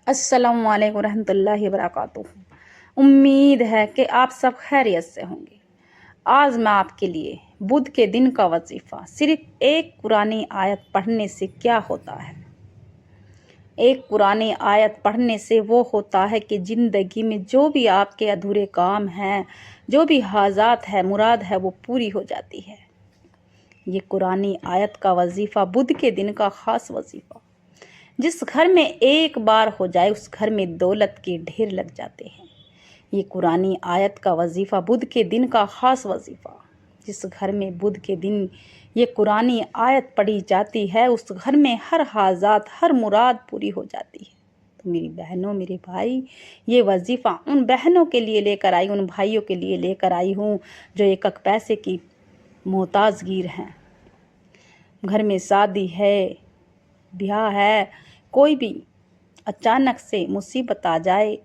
السلام علیکم ورحمۃ اللہ وبرکاتہ۔ امید ہے کہ آپ سب خیریت سے ہوں گے۔ آج میں آپ کے لیے بدھ کے دن کا وظیفہ، صرف ایک قرآن آیت پڑھنے سے کیا ہوتا ہے۔ ایک قرآن آیت پڑھنے سے وہ ہوتا ہے کہ زندگی میں جو بھی آپ کے ادھورے کام ہیں، جو بھی حاجات ہے، مراد ہے، وہ پوری ہو جاتی ہے۔ یہ قرآن آیت کا وظیفہ بدھ کے دن کا خاص وظیفہ، جس گھر میں ایک بار ہو جائے اس گھر میں دولت کے ڈھیر لگ جاتے ہیں۔ یہ قرآن آیت کا وظیفہ بدھ کے دن کا خاص وظیفہ، جس گھر میں بدھ کے دن یہ قرآن آیت پڑھی جاتی ہے اس گھر میں ہر حاجات، ہر مراد پوری ہو جاتی ہے۔ تو میری بہنوں، میرے بھائی، یہ وظیفہ ان بہنوں کے لیے لے کر آئی، ان بھائیوں کے لیے لے کر آئی ہوں جو ایک ایک پیسے کی محتاج گیر ہیں۔ گھر میں شادی ہے، بیاہ ہے، کوئی بھی اچانک سے مصیبت آ جائے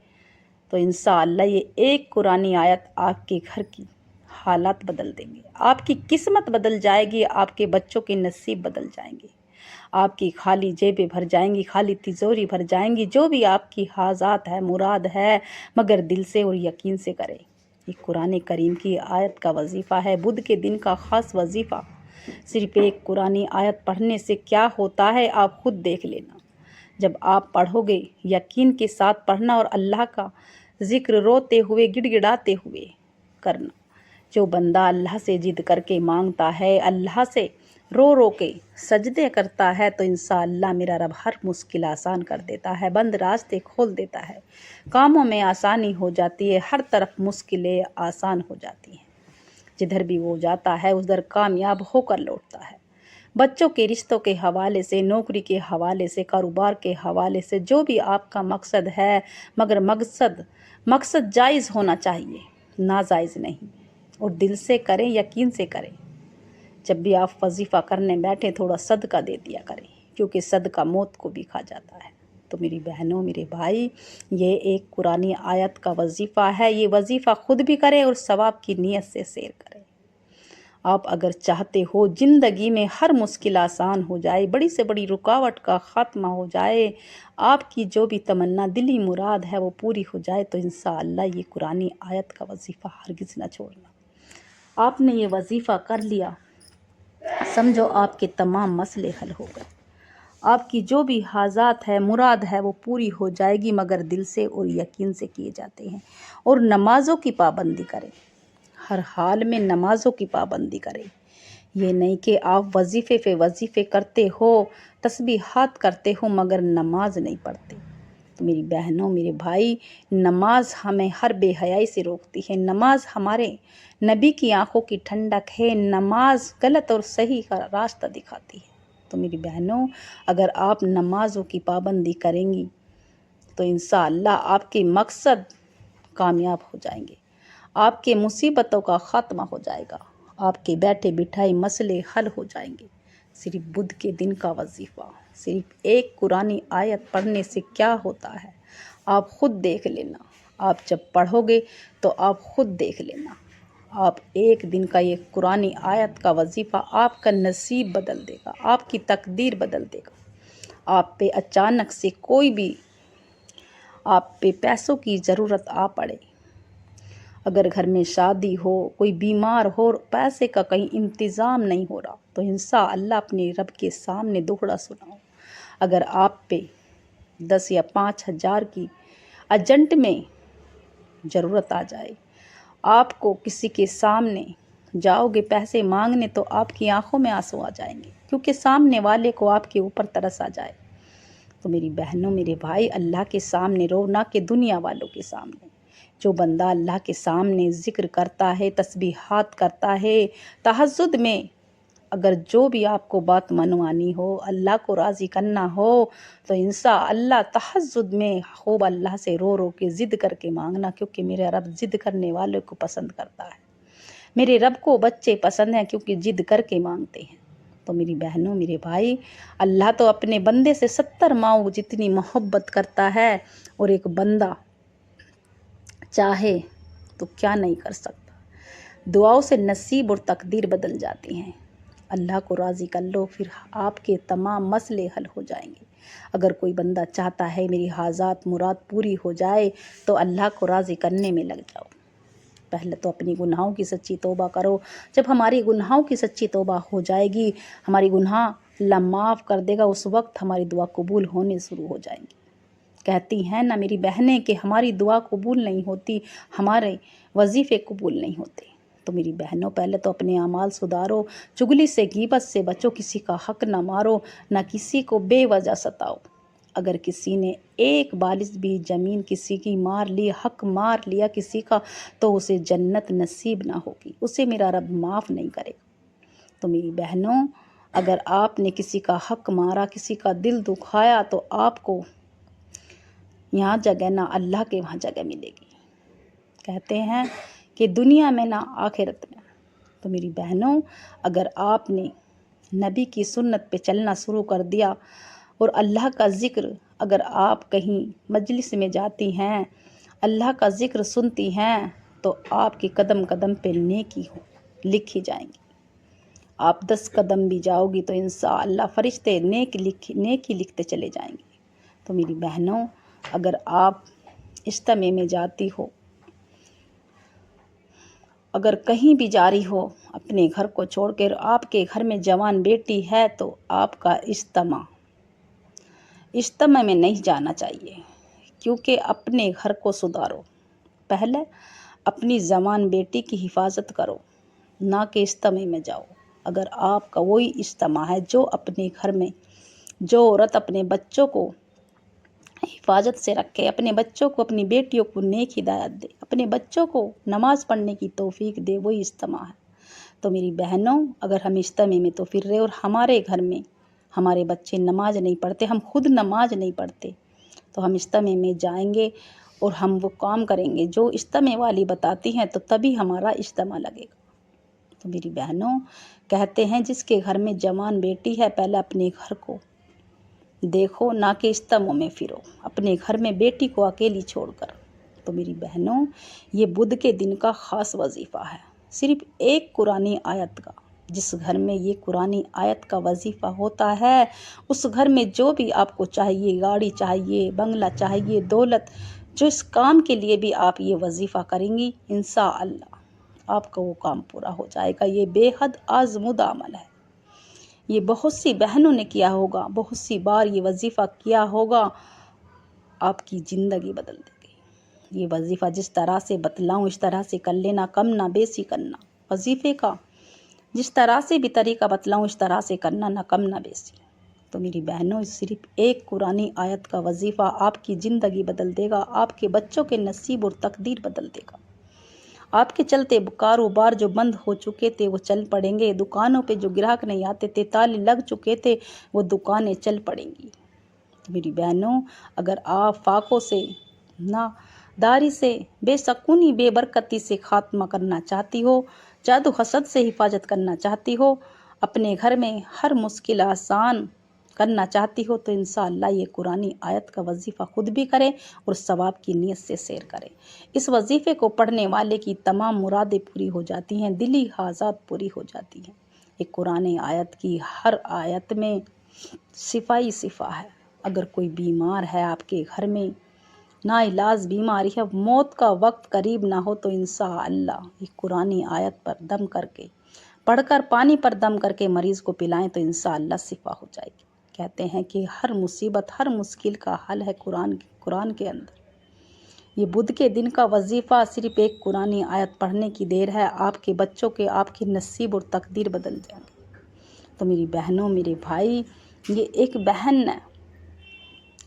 تو انشاءاللہ یہ ایک قرآن آیت آپ کے گھر کی حالات بدل دیں گے، آپ کی قسمت بدل جائے گی، آپ کے بچوں کے نصیب بدل جائیں گے، آپ کی خالی جیبیں بھر جائیں گی، خالی تجوری بھر جائیں گی۔ جو بھی آپ کی حاجات ہے، مراد ہے، مگر دل سے اور یقین سے کرے۔ یہ قرآن کریم کی آیت کا وظیفہ ہے، بدھ کے دن کا خاص وظیفہ۔ صرف ایک قرآن آیت پڑھنے سے کیا ہوتا ہے آپ خود دیکھ لینا۔ جب آپ پڑھو گے، یقین کے ساتھ پڑھنا اور اللہ کا ذکر روتے ہوئے، گڑ گڑاتے ہوئے کرنا۔ جو بندہ اللہ سے ضد کر کے مانگتا ہے، اللہ سے رو رو کے سجدے کرتا ہے، تو انشاءاللہ میرا رب ہر مشکل آسان کر دیتا ہے، بند راستے کھول دیتا ہے، کاموں میں آسانی ہو جاتی ہے، ہر طرف مشکلیں آسان ہو جاتی ہیں۔ جدھر بھی وہ جاتا ہے ادھر کامیاب ہو کر لوٹتا ہے۔ بچوں کے رشتوں کے حوالے سے، نوکری کے حوالے سے، کاروبار کے حوالے سے، جو بھی آپ کا مقصد ہے، مگر مقصد جائز ہونا چاہیے، ناجائز نہیں، اور دل سے کریں، یقین سے کریں۔ جب بھی آپ وظیفہ کرنے بیٹھیں تھوڑا صدقہ دے دیا کریں، کیونکہ صدقہ موت کو بھی کھا جاتا ہے۔ تو میری بہنوں، میرے بھائی، یہ ایک قرآن آیت کا وظیفہ ہے، یہ وظیفہ خود بھی کریں اور ثواب کی نیت سے شیئر کریں۔ آپ اگر چاہتے ہو زندگی میں ہر مشکل آسان ہو جائے، بڑی سے بڑی رکاوٹ کا خاتمہ ہو جائے، آپ کی جو بھی تمنا، دلی مراد ہے وہ پوری ہو جائے، تو انشاءاللہ یہ قرآن آیت کا وظیفہ ہرگز نہ چھوڑنا۔ آپ نے یہ وظیفہ کر لیا، سمجھو آپ کے تمام مسئلے حل ہو گئے۔ آپ کی جو بھی حاجات ہے، مراد ہے، وہ پوری ہو جائے گی، مگر دل سے اور یقین سے کیے جاتے ہیں۔ اور نمازوں کی پابندی کریں، ہر حال میں نمازوں کی پابندی کریں۔ یہ نہیں کہ آپ وظیفے پہ وظیفے کرتے ہو، تسبیحات کرتے ہو، مگر نماز نہیں پڑھتے۔ تو میری بہنوں، میرے بھائی، نماز ہمیں ہر بے حیائی سے روکتی ہے، نماز ہمارے نبی کی آنکھوں کی ٹھنڈک ہے، نماز غلط اور صحیح کا راستہ دکھاتی ہے۔ تو میری بہنوں، اگر آپ نمازوں کی پابندی کریں گی تو انشاءاللہ آپ کے مقصد کامیاب ہو جائیں گے، آپ کے مصیبتوں کا خاتمہ ہو جائے گا، آپ کے بیٹھے بٹھائے مسئلے حل ہو جائیں گے۔ صرف بدھ کے دن کا وظیفہ، صرف ایک قرآن آیت پڑھنے سے کیا ہوتا ہے آپ خود دیکھ لینا۔ آپ جب پڑھو گے تو آپ خود دیکھ لینا۔ آپ ایک دن کا یہ قرآن آیت کا وظیفہ آپ کا نصیب بدل دے گا، آپ کی تقدیر بدل دے گا۔ آپ پہ اچانک سے کوئی بھی آپ پہ پیسوں کی ضرورت آ پڑے، اگر گھر میں شادی ہو، کوئی بیمار ہو، پیسے کا کہیں انتظام نہیں ہو رہا، تو انشاءاللہ اپنے رب کے سامنے دہڑا سناؤ۔ اگر آپ پہ 10 یا 5,000 کی ارجنٹ میں ضرورت آ جائے، آپ کو کسی کے سامنے جاؤ گے پیسے مانگنے تو آپ کی آنکھوں میں آنسو آ جائیں گے، کیونکہ سامنے والے کو آپ کے اوپر ترس آ جائے۔ تو میری بہنوں، میرے بھائی، اللہ کے سامنے رو، نہ کہ دنیا والوں کے سامنے۔ جو بندہ اللہ کے سامنے ذکر کرتا ہے، تسبیحات کرتا ہے، تہجد میں اگر جو بھی آپ کو بات منوانی ہو، اللہ کو راضی کرنا ہو، تو انشاءاللہ تہجد میں خوب اللہ سے رو رو کے ضد کر کے مانگنا، کیونکہ میرا رب ضد کرنے والوں کو پسند کرتا ہے۔ میرے رب کو بچے پسند ہیں کیونکہ ضد کر کے مانگتے ہیں۔ تو میری بہنوں، میرے بھائی، اللہ تو اپنے بندے سے 70 ماؤں جتنی محبت کرتا ہے، اور ایک بندہ چاہے تو کیا نہیں کر سکتا۔ دعاؤں سے نصیب اور تقدیر بدل جاتی ہیں۔ اللہ کو راضی کر لو، پھر آپ کے تمام مسئلے حل ہو جائیں گے۔ اگر کوئی بندہ چاہتا ہے میری حاجات مراد پوری ہو جائے تو اللہ کو راضی کرنے میں لگ جاؤ۔ پہلے تو اپنی گناہوں کی سچی توبہ کرو۔ جب ہماری گناہوں کی سچی توبہ ہو جائے گی، ہماری گناہ اللہ معاف کر دے گا، اس وقت ہماری دعا قبول ہونے شروع ہو جائیں گی۔ کہتی ہیں نا میری بہنیں کہ ہماری دعا قبول نہیں ہوتی، ہمارے وظیفے قبول نہیں ہوتے۔ تو میری بہنوں پہلے تو اپنے اعمال سدھارو، چغلی سے غیبت سے بچو، کسی کا حق نہ مارو، نہ کسی کو بے وجہ ستاؤ۔ اگر کسی نے ایک بالش بھی زمین کسی کی مار لی، حق مار لیا کسی کا، تو اسے جنت نصیب نہ ہوگی، اسے میرا رب معاف نہیں کرے گا۔ تو میری بہنوں، اگر آپ نے کسی کا حق مارا، کسی کا دل دکھایا، تو آپ کو یہاں جگہ نہ اللہ کے وہاں جگہ ملے گی۔ کہتے ہیں کہ دنیا میں نہ آخرت میں۔ تو میری بہنوں، اگر آپ نے نبی کی سنت پہ چلنا شروع کر دیا اور اللہ کا ذکر، اگر آپ کہیں مجلس میں جاتی ہیں، اللہ کا ذکر سنتی ہیں، تو آپ کے قدم قدم پہ نیکی لکھی جائیں گی۔ آپ 10 قدم بھی جاؤ گی تو انشاءاللہ فرشتے نیکی لکھتے چلے جائیں گے۔ تو میری بہنوں، اگر آپ اجتماع میں جاتی ہو، اگر کہیں بھی جاری ہو اپنے گھر کو چھوڑ کر، آپ کے گھر میں جوان بیٹی ہے، تو آپ کا اجتماع میں نہیں جانا چاہیے، کیونکہ اپنے گھر کو سدھارو۔ پہلے اپنی جوان بیٹی کی حفاظت کرو، نہ کہ اجتماع میں جاؤ۔ اگر آپ کا وہی اجتماع ہے جو اپنے گھر میں، جو عورت اپنے بچوں کو حفاظت سے رکھے، اپنے بچوں کو، اپنی بیٹیوں کو نیک ہدایت دے، اپنے بچوں کو نماز پڑھنے کی توفیق دے، وہی اجتماع ہے۔ تو میری بہنوں، اگر ہم اجتماع میں تو پھر رہے اور ہمارے گھر میں ہمارے بچے نماز نہیں پڑھتے، ہم خود نماز نہیں پڑھتے، تو ہم اجتماع میں جائیں گے اور ہم وہ کام کریں گے جو اجتماع والی بتاتی ہیں، تو تبھی ہمارا اجتماع لگے گا۔ تو میری بہنوں، کہتے ہیں جس کے گھر میں جوان بیٹی ہے، پہلے اپنے گھر کو دیکھو، نہ کہ اجتماع میں پھرو، اپنے گھر میں بیٹی کو اکیلی چھوڑ کر۔ تو میری بہنوں، یہ بدھ کے دن کا خاص وظیفہ ہے، صرف ایک قرآنی آیت کا۔ جس گھر میں یہ قرآنی آیت کا وظیفہ ہوتا ہے، اس گھر میں جو بھی آپ کو چاہیے، گاڑی چاہیے، بنگلہ چاہیے، دولت، جو اس کام کے لیے بھی آپ یہ وظیفہ کریں گی، انشاءاللہ آپ کا وہ کام پورا ہو جائے گا۔ یہ بے حد آزمودہ عمل ہے، یہ بہت سی بہنوں نے کیا ہوگا، بہت سی بار یہ وظیفہ کیا ہوگا، آپ کی زندگی بدل دے گی۔ یہ وظیفہ جس طرح سے بتلاؤں اس طرح سے کر لینا، کم نہ بیسی کرنا۔ وظیفے کا جس طرح سے بھی طریقہ بتلاؤں اس طرح سے کرنا، نہ کم نہ بیسی۔ تو میری بہنوں، صرف ایک قرآنی آیت کا وظیفہ آپ کی زندگی بدل دے گا، آپ کے بچوں کے نصیب اور تقدیر بدل دے گا۔ آپ کے چلتے کاروبار جو بند ہو چکے تھے وہ چل پڑیں گے، دکانوں پہ جو گراہک نہیں آتے تھے، تالے لگ چکے تھے، وہ دکانیں چل پڑیں گی۔ تو میری بہنوں، اگر آپ فاقوں سے، ناداری سے، بے سکونی، بے برکتی سے خاتمہ کرنا چاہتی ہو، جادو حسد سے حفاظت کرنا چاہتی ہو، اپنے گھر میں ہر مشکل آسان کرنا چاہتی ہو، تو انشاءاللہ یہ قرآنی آیت کا وظیفہ خود بھی کریں اور ثواب کی نیت سے سیر کریں۔ اس وظیفے کو پڑھنے والے کی تمام مرادیں پوری ہو جاتی ہیں، دلی حاجات پوری ہو جاتی ہیں۔ ایک قرآن آیت کی ہر آیت میں شفا ہی شفا ہے۔ اگر کوئی بیمار ہے آپ کے گھر میں، ناعلاج بیماری ہے، موت کا وقت قریب نہ ہو، تو انشاءاللہ یہ قرآن آیت پر دم کر کے، پڑھ کر، پانی پر دم کر کے مریض کو پلائیں، تو انشاءاللہ شفا ہو جائے گی۔ کہتے ہیں کہ ہر مصیبت، ہر مشکل کا حل ہے قرآن کے اندر۔ یہ بدھ کے دن کا وظیفہ صرف ایک قرآنی آیت پڑھنے کی دیر ہے، آپ کے بچوں کے، آپ کے نصیب اور تقدیر بدل جائیں گے۔ تو میری بہنوں، میرے بھائی، یہ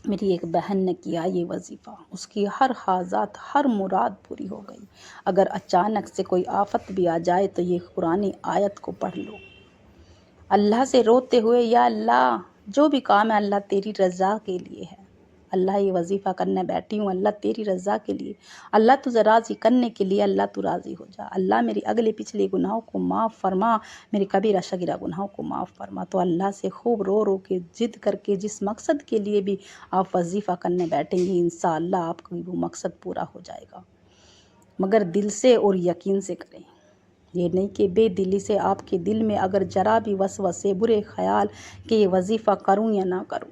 میری ایک بہن نے کیا یہ وظیفہ، اس کی ہر حاجات، ہر مراد پوری ہو گئی۔ اگر اچانک سے کوئی آفت بھی آ جائے تو یہ قرآنی آیت کو پڑھ لو، اللہ سے روتے ہوئے، یا اللہ جو بھی کام ہے اللہ تیری رضا کے لیے ہے، اللہ یہ وظیفہ کرنے بیٹھی ہوں اللہ تیری رضا کے لیے، اللہ تجھے راضی کرنے کے لیے، اللہ تو راضی ہو جا، اللہ میری اگلے پچھلے گناہوں کو معاف فرما، میرے کبیرہ صغیرہ گناہوں کو معاف فرما۔ تو اللہ سے خوب رو رو کے، ضد کر کے، جس مقصد کے لیے بھی آپ وظیفہ کرنے بیٹھیں گی، انشاءاللہ آپ کا وہ مقصد پورا ہو جائے گا، مگر دل سے اور یقین سے کریں۔ یہ نہیں کہ بے دلی سے، آپ کے دل میں اگر ذرا بھی وسوسے، برے خیال کہ یہ وظیفہ کروں یا نہ کروں،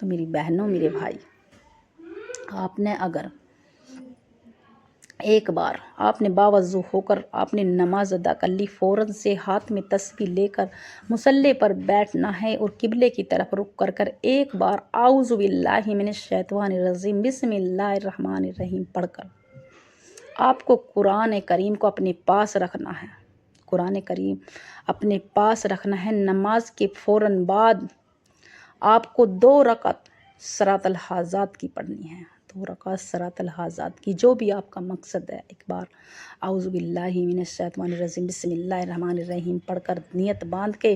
تو میری بہنوں میرے بھائی، آپ نے اگر ایک بار آپ نے باوضو ہو کر آپ نے نماز ادا کر لی، فوراً سے ہاتھ میں تسبیح لے کر مصلی پر بیٹھنا ہے اور قبلے کی طرف رخ کر کر ایک بار اعوذ باللہ من الشیطان الرجیم بسم اللہ الرحمن الرحیم پڑھ کر آپ کو قرآن کریم کو اپنے پاس رکھنا ہے۔ قرآن کریم اپنے پاس رکھنا ہے۔ نماز کے فوراً بعد آپ کو 2 رکعت صراط الحاجات کی پڑھنی ہے، 2 رکعت صراط الحاجات کی، جو بھی آپ کا مقصد ہے۔ ایک بار اعوذ باللہ من الشیطان الرجیم بسم اللہ الرحمن الرحیم پڑھ کر نیت باندھ کے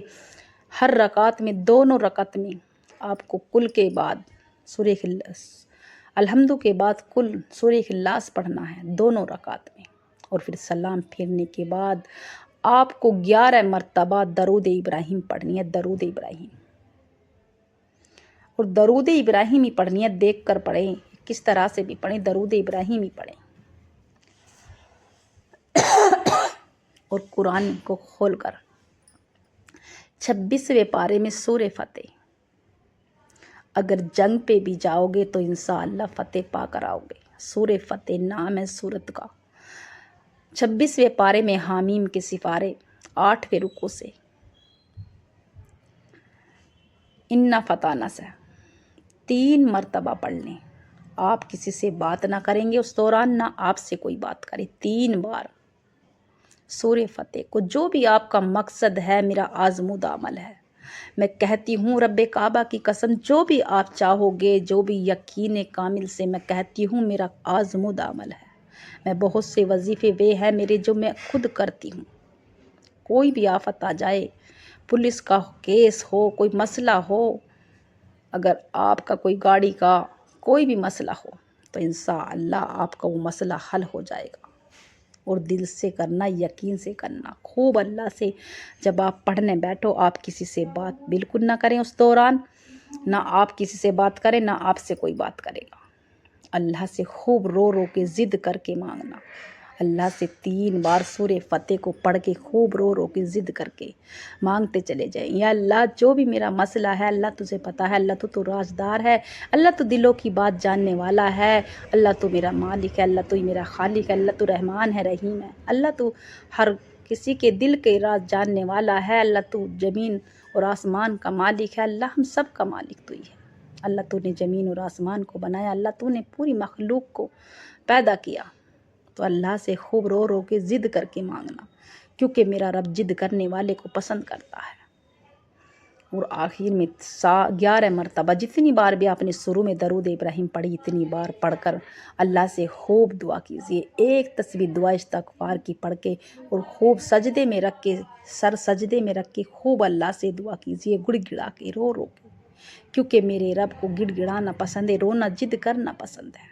ہر رکعت میں، دونوں رکعت میں آپ کو کل کے بعد سورہ اخلاص، الحمد کے بعد کل سورہ اخلاص پڑھنا ہے دونوں رکعت میں، اور پھر سلام پھیرنے کے بعد آپ کو 11 مرتبہ درود ابراہیم پڑھنی ہے، درود ابراہیم، اور درود ابراہیم ہی پڑھنی ہے، دیکھ کر پڑھیں، کس طرح سے بھی پڑھیں، درود ابراہیم ہی پڑھیں، اور قرآن کو کھول کر 26ویں پارے میں سورہ فتح، اگر جنگ پہ بھی جاؤ گے تو انشاءاللہ فتح پا کر آؤ گے۔ سورہ فتح نام ہے سورت کا۔ 26ویں پارے میں حامیم کے سپارے 8ویں رکوع سے انا فتحنا سے 3 مرتبہ پڑھ لیں۔ آپ کسی سے بات نہ کریں گے اس دوران، نہ آپ سے کوئی بات کرے، 3 بار سورہ فتح کو، جو بھی آپ کا مقصد ہے، میرا آزمودہ عمل ہے، میں کہتی ہوں رب کعبہ کی قسم، جو بھی آپ چاہو گے، جو بھی یقین کامل سے میں کہتی ہوں، میرا آزمودہ عمل ہے۔ میں بہت سے وظیفے وہ ہیں میرے جو میں خود کرتی ہوں۔ کوئی بھی آفت آ جائے، پولیس کا کیس ہو، کوئی مسئلہ ہو، اگر آپ کا کوئی گاڑی کا کوئی بھی مسئلہ ہو تو انشاءاللہ آپ کا وہ مسئلہ حل ہو جائے گا، اور دل سے کرنا، یقین سے کرنا خوب اللہ سے۔ جب آپ پڑھنے بیٹھو، آپ کسی سے بات بالکل نہ کریں اس دوران، نہ آپ کسی سے بات کریں، نہ آپ سے کوئی بات کرے گا۔ اللہ سے خوب رو رو کے ضد کر کے مانگنا، اللہ سے 3 بار سورہ فتح کو پڑھ کے خوب رو رو کے ضد کر کے مانگتے چلے جائیں، یا اللہ جو بھی میرا مسئلہ ہے، اللہ تجھے پتہ ہے، اللہ تو رازدار ہے، اللہ تو دلوں کی بات جاننے والا ہے، اللہ تو میرا مالک ہے، اللہ تو میرا خالق ہے، اللہ تو رحمان ہے، رحیم ہے، اللہ تو ہر کسی کے دل کے راز جاننے والا ہے، اللہ تو زمین اور آسمان کا مالک ہے، اللہ ہم سب کا مالک تو ہی ہے، اللہ تو نے زمین اور آسمان کو بنایا، اللہ تو نے پوری مخلوق کو پیدا کیا۔ تو اللہ سے خوب رو رو کے ضد کر کے مانگنا، کیونکہ میرا رب ضد کرنے والے کو پسند کرتا ہے۔ اور آخر میں 11 مرتبہ، جتنی بار بھی آپ نے شروع میں درود ابراہیم پڑھی، اتنی بار پڑھ کر اللہ سے خوب دعا کیجیے، ایک تسبیح دعا استغفار کی پڑھ کے، اور خوب سجدے میں رکھ کے، سر سجدے میں رکھ کے خوب اللہ سے دعا کیجیے، گڑ گڑا کے، رو رو کے، کیونکہ میرے رب کو گڑ گڑانا پسند ہے، رونا ضد کرنا پسند ہے۔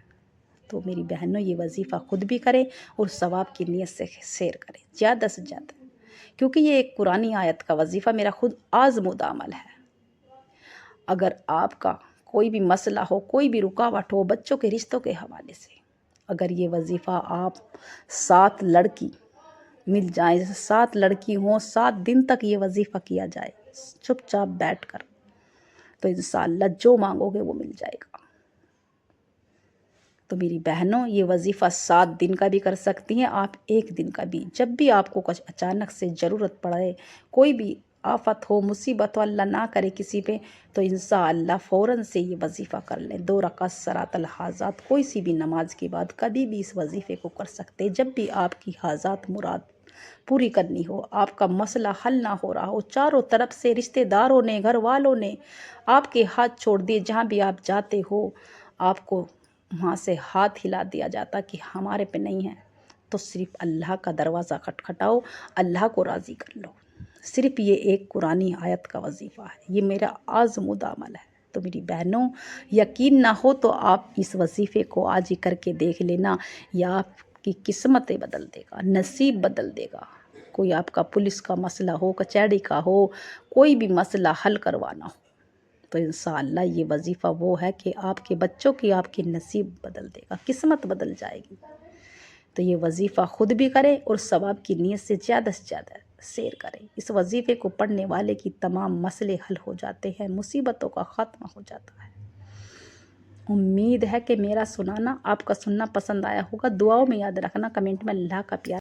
تو میری بہنوں، یہ وظیفہ خود بھی کریں اور ثواب کی نیت سے شیئر کریں زیادہ سے زیادہ، کیونکہ یہ ایک قرآنی آیت کا وظیفہ میرا خود آزمودہ عمل ہے۔ اگر آپ کا کوئی بھی مسئلہ ہو، کوئی بھی رکاوٹ ہو، بچوں کے رشتوں کے حوالے سے، اگر یہ وظیفہ آپ 7 لڑکی مل جائیں، 7 لڑکی ہوں، 7 دن تک یہ وظیفہ کیا جائے چپ چاپ بیٹھ کر، تو انشاءاللہ جو مانگو گے وہ مل جائے گا۔ تو میری بہنوں، یہ وظیفہ 7 دن کا بھی کر سکتی ہیں آپ، 1 دن کا بھی، جب بھی آپ کو کچھ اچانک سے ضرورت پڑے، کوئی بھی آفت ہو، مصیبت ہو، اللہ نہ کرے کسی پہ، تو انشاءاللہ فوراً سے یہ وظیفہ کر لیں، 2 رکعت صراط الحاجات، کوئی سی بھی نماز کے بعد کبھی بھی اس وظیفے کو کر سکتے، جب بھی آپ کی حاجات مراد پوری کرنی ہو، آپ کا مسئلہ حل نہ ہو رہا ہو، چاروں طرف سے رشتہ داروں نے، گھر والوں نے آپ کے ہاتھ چھوڑ دیے، جہاں بھی آپ جاتے ہو آپ کو وہاں سے ہاتھ ہلا دیا جاتا کہ ہمارے پہ نہیں ہے، تو صرف اللہ کا دروازہ کھٹکھٹاؤ، اللہ کو راضی کر لو، صرف یہ ایک قرآنی آیت کا وظیفہ ہے، یہ میرا آزمودہ عمل ہے۔ تو میری بہنوں، یقین نہ ہو تو آپ اس وظیفے کو آج ہی کر کے دیکھ لینا، یا آپ کی قسمتیں بدل دے گا، نصیب بدل دے گا۔ کوئی آپ کا پولیس کا مسئلہ ہو، کچہری کا ہو، کوئی بھی مسئلہ حل کروانا ہو، تو انشاءاللہ یہ وظیفہ وہ ہے کہ آپ کے بچوں کی، آپ کی نصیب بدل دے گا، قسمت بدل جائے گی۔ تو یہ وظیفہ خود بھی کریں اور ثواب کی نیت سے زیادہ شیئر کریں۔ اس وظیفے کو پڑھنے والے کی تمام مسئلے حل ہو جاتے ہیں، مصیبتوں کا خاتمہ ہو جاتا ہے۔ امید ہے کہ میرا سنانا آپ کا سننا پسند آیا ہوگا. دعاؤں میں یاد رکھنا, کمنٹ میں اللہ کا پیار.